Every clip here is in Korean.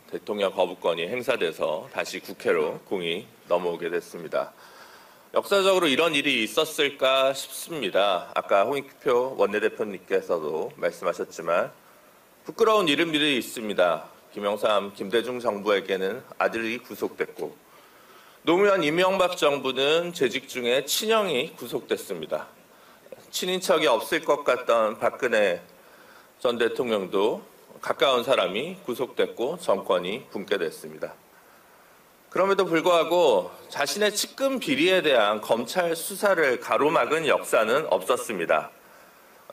대통령 거부권이 행사돼서 다시 국회로 공이 넘어오게 됐습니다. 역사적으로 이런 일이 있었을까 싶습니다. 아까 홍익표 원내대표님께서도 말씀하셨지만 부끄러운 이름들이 있습니다. 김영삼, 김대중 정부에게는 아들이 구속됐고 노무현 이명박 정부는 재직 중에 친형이 구속됐습니다. 친인척이 없을 것 같던 박근혜 전 대통령도 가까운 사람이 구속됐고 정권이 분괴됐습니다. 그럼에도 불구하고 자신의 측근 비리에 대한 검찰 수사를 가로막은 역사는 없었습니다.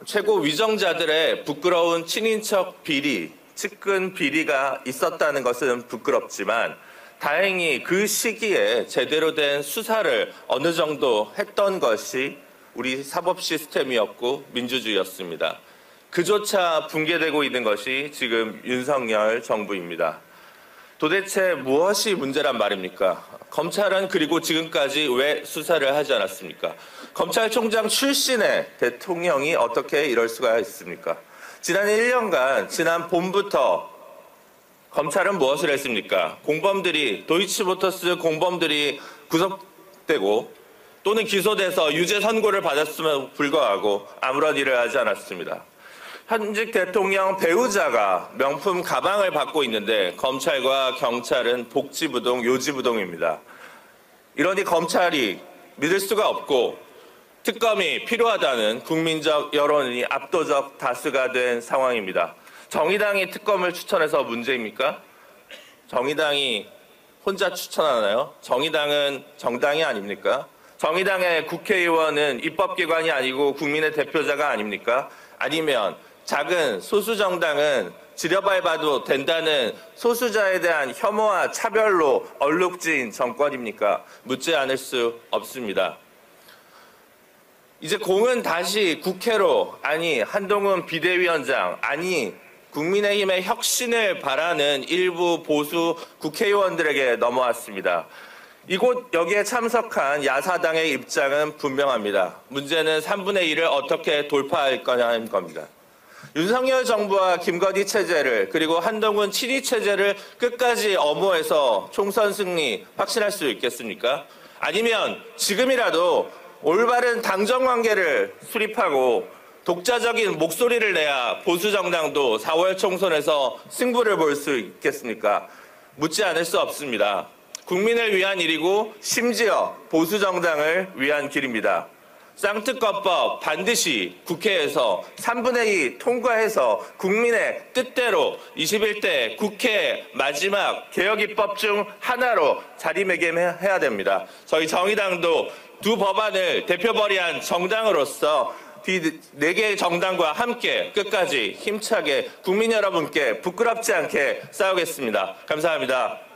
최고 위정자들의 부끄러운 친인척 비리, 측근 비리가 있었다는 것은 부끄럽지만 다행히 그 시기에 제대로 된 수사를 어느 정도 했던 것이 우리 사법 시스템이었고 민주주의였습니다. 그조차 붕괴되고 있는 것이 지금 윤석열 정부입니다. 도대체 무엇이 문제란 말입니까? 검찰은 그리고 지금까지 왜 수사를 하지 않았습니까? 검찰총장 출신의 대통령이 어떻게 이럴 수가 있습니까? 지난 1년간 지난 봄부터 검찰은 무엇을 했습니까? 공범들이 도이치모터스 공범들이 구속되고 또는 기소돼서 유죄 선고를 받았음에도 불구하고 아무런 일을 하지 않았습니다. 현직 대통령 배우자가 명품 가방을 받고 있는데 검찰과 경찰은 복지부동, 요지부동입니다. 이러니 검찰이 믿을 수가 없고 특검이 필요하다는 국민적 여론이 압도적 다수가 된 상황입니다. 정의당이 특검을 추천해서 문제입니까? 정의당이 혼자 추천하나요? 정의당은 정당이 아닙니까? 정의당의 국회의원은 입법기관이 아니고 국민의 대표자가 아닙니까? 아니면 작은 소수정당은 지려밟아도 된다는 소수자에 대한 혐오와 차별로 얼룩진 정권입니까? 묻지 않을 수 없습니다. 이제 공은 다시 국회로, 아니 한동훈 비대위원장, 아니 국민의힘의 혁신을 바라는 일부 보수 국회의원들에게 넘어왔습니다. 이곳 여기에 참석한 야사당의 입장은 분명합니다. 문제는 3분의 1을 어떻게 돌파할 거냐는 겁니다. 윤석열 정부와 김건희 체제를 그리고 한동훈 친위 체제를 끝까지 엄호해서 총선 승리 확신할 수 있겠습니까? 아니면 지금이라도 올바른 당정관계를 수립하고 독자적인 목소리를 내야 보수정당도 4월 총선에서 승부를 볼 수 있겠습니까? 묻지 않을 수 없습니다. 국민을 위한 일이고 심지어 보수정당을 위한 길입니다. 쌍특검법 반드시 국회에서 3분의 2 통과해서 국민의 뜻대로 21대 국회 마지막 개혁입법 중 하나로 자리매김해야 됩니다. 저희 정의당도 두 법안을 대표 발의한 정당으로서 이 4개의 정당과 함께 끝까지 힘차게 국민 여러분께 부끄럽지 않게 싸우겠습니다. 감사합니다.